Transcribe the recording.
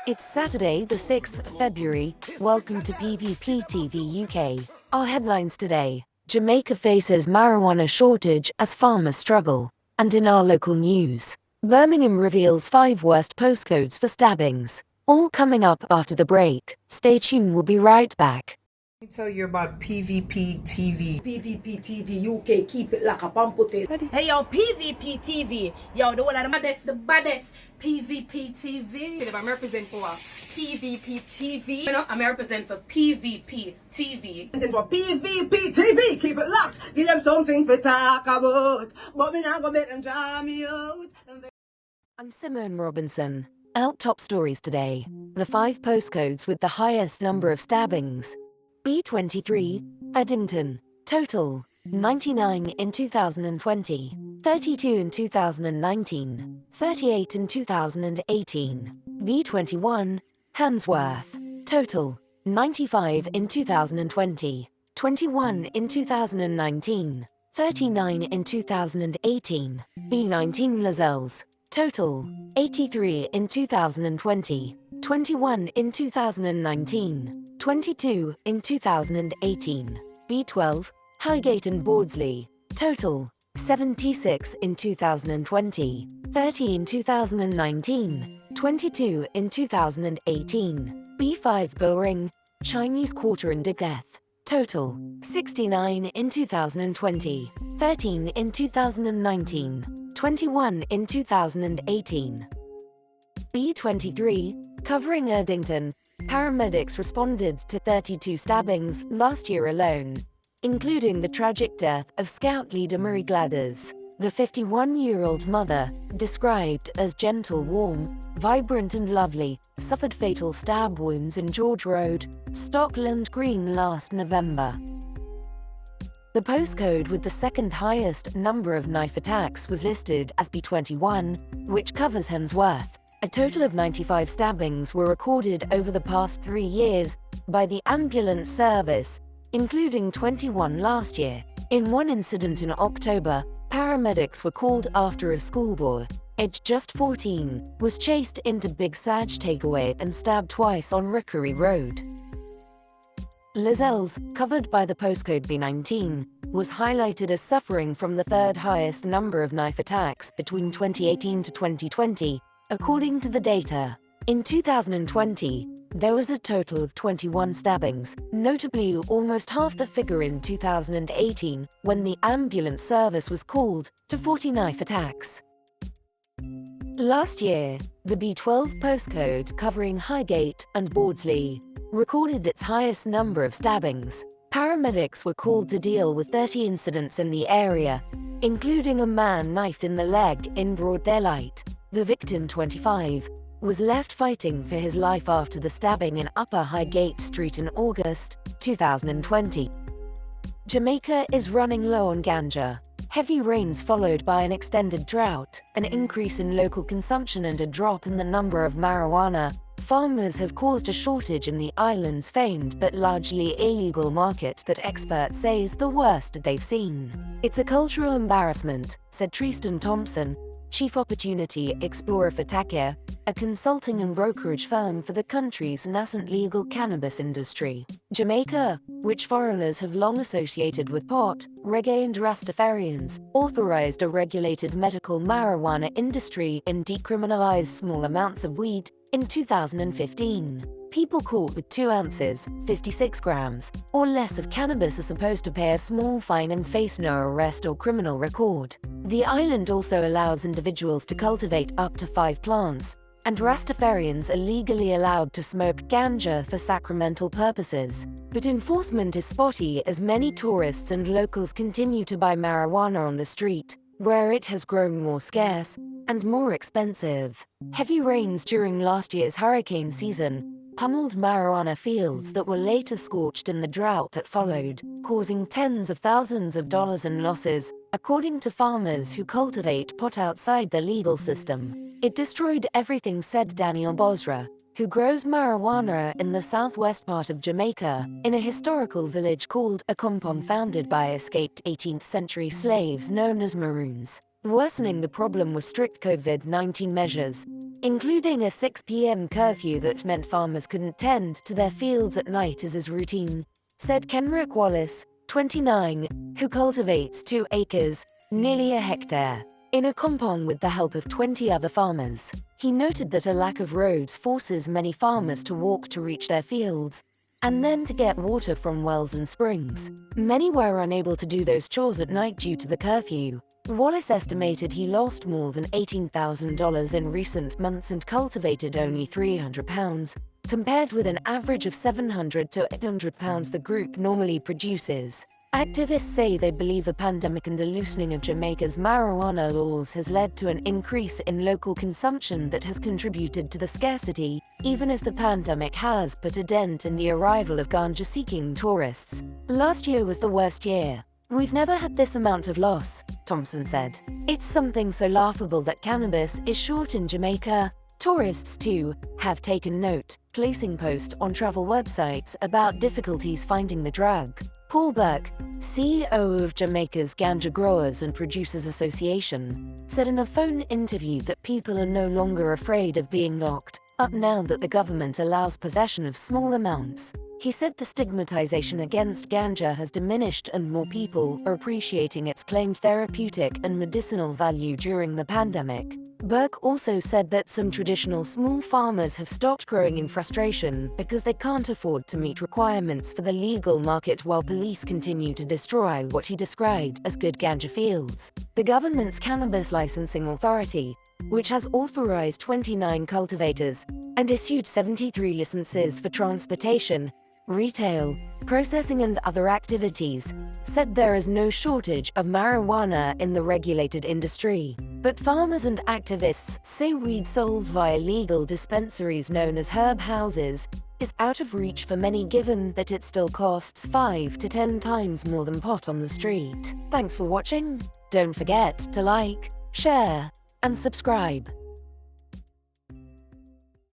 It's Saturday, the 6th of February. Welcome to PVP TV UK. Our headlines today: Jamaica faces marijuana shortage as farmers struggle. And in our local news, Birmingham reveals 5 worst postcodes for stabbings. All coming up after the break. Stay tuned, we'll be right back. Let me tell you about PVP TV. PVP TV UK, keep it lock up and put it. Hey yo, PVP TV. Yo, the one of the baddest PVP TV. I'm represent for PVP TV. You know, I'm represent for PVP TV. For PVP TV, keep it locked. Give them something to talk about. But me not gonna make them draw me out. I'm Simone Robinson. Out top stories today. The 5 postcodes with the highest number of stabbings. B23, Eddington, total 99 in 2020, 32 in 2019, 38 in 2018. B21, Handsworth, total 95 in 2020, 21 in 2019, 39 in 2018. B19, Lascelles, total 83 in 2020, 21 in 2019, 22 in 2018. B12, Highgate and Bawdsley, total 76 in 2020, 30 in 2019, 22 in 2018. B5, Bullring, Chinese Quarter and Digeth, total 69 in 2020, 13 in 2019, 21 in 2018. B23, covering Eddington, paramedics responded to 32 stabbings last year alone, including the tragic death of Scout leader Marie Gladders. The 51-year-old mother, described as gentle, warm, vibrant and lovely, suffered fatal stab wounds in George Road, Stockland Green last November. The postcode with the second highest number of knife attacks was listed as B21, which covers Handsworth. A total of 95 stabbings were recorded over the past 3 years by the ambulance service, including 21 last year. In one incident in October, paramedics were called after a schoolboy, aged just 14, was chased into Big Sag Takeaway and stabbed twice on Rookery Road. Lascelles, covered by the postcode B19, was highlighted as suffering from the third highest number of knife attacks between 2018 to 2020, according to the data. In 2020, there was a total of 21 stabbings, notably almost half the figure in 2018, when the ambulance service was called, to 40 knife attacks. Last year, the B12 postcode covering Highgate and Bawdsley recorded its highest number of stabbings. Paramedics were called to deal with 30 incidents in the area, including a man knifed in the leg in broad daylight. The victim, 25, was left fighting for his life after the stabbing in Upper Highgate Street in August 2020. Jamaica is running low on ganja. Heavy rains followed by an extended drought, an increase in local consumption and a drop in the number of marijuana farmers have caused a shortage in the island's famed but largely illegal market that experts say is the worst they've seen. It's a cultural embarrassment, said Tristan Thompson, Chief Opportunity Explorer for Takia, a consulting and brokerage firm for the country's nascent legal cannabis industry. Jamaica, which foreigners have long associated with pot, reggae and Rastafarians, authorized a regulated medical marijuana industry and decriminalized small amounts of weed in 2015. People caught with 2 ounces, 56 grams, or less of cannabis are supposed to pay a small fine and face no arrest or criminal record. The island also allows individuals to cultivate up to 5 plants, and Rastafarians are legally allowed to smoke ganja for sacramental purposes. But enforcement is spotty as many tourists and locals continue to buy marijuana on the street, where it has grown more scarce and more expensive. Heavy rains during last year's hurricane season pummeled marijuana fields that were later scorched in the drought that followed, causing tens of thousands of dollars in losses, according to farmers who cultivate pot outside the legal system. It destroyed everything, said Daniel Bosra, who grows marijuana in the southwest part of Jamaica, in a historical village called a compound founded by escaped 18th-century slaves known as Maroons. Worsening the problem were strict COVID-19 measures, including a 6 p.m. curfew that meant farmers couldn't tend to their fields at night as is routine, said Kenrick Wallace, 29, who cultivates 2 acres, nearly a hectare, in a compound with the help of 20 other farmers. He noted that a lack of roads forces many farmers to walk to reach their fields, and then to get water from wells and springs. Many were unable to do those chores at night due to the curfew. Wallace estimated he lost more than $18,000 in recent months and cultivated only 300 pounds, compared with an average of 700 to 800 pounds the group normally produces. Activists say they believe the pandemic and a loosening of Jamaica's marijuana laws has led to an increase in local consumption that has contributed to the scarcity, even if the pandemic has put a dent in the arrival of ganja-seeking tourists. Last year was the worst year. We've never had this amount of loss, Thompson said. It's something so laughable that cannabis is short in Jamaica. Tourists, too, have taken note, placing posts on travel websites about difficulties finding the drug. Paul Burke, CEO of Jamaica's Ganja Growers and Producers Association, said in a phone interview that people are no longer afraid of being locked up now that the government allows possession of small amounts. He said the stigmatization against ganja has diminished and more people are appreciating its claimed therapeutic and medicinal value during the pandemic. Burke also said that some traditional small farmers have stopped growing in frustration because they can't afford to meet requirements for the legal market while police continue to destroy what he described as good ganja fields. The government's Cannabis Licensing Authority, which has authorized 29 cultivators and issued 73 licenses for transportation, retail, processing and other activities, said there is no shortage of marijuana in the regulated industry. But farmers and activists say weed sold via legal dispensaries known as herb houses is out of reach for many given that it still costs 5 to 10 times more than pot on the street. Thanks for watching. Don't forget to like, share, and subscribe.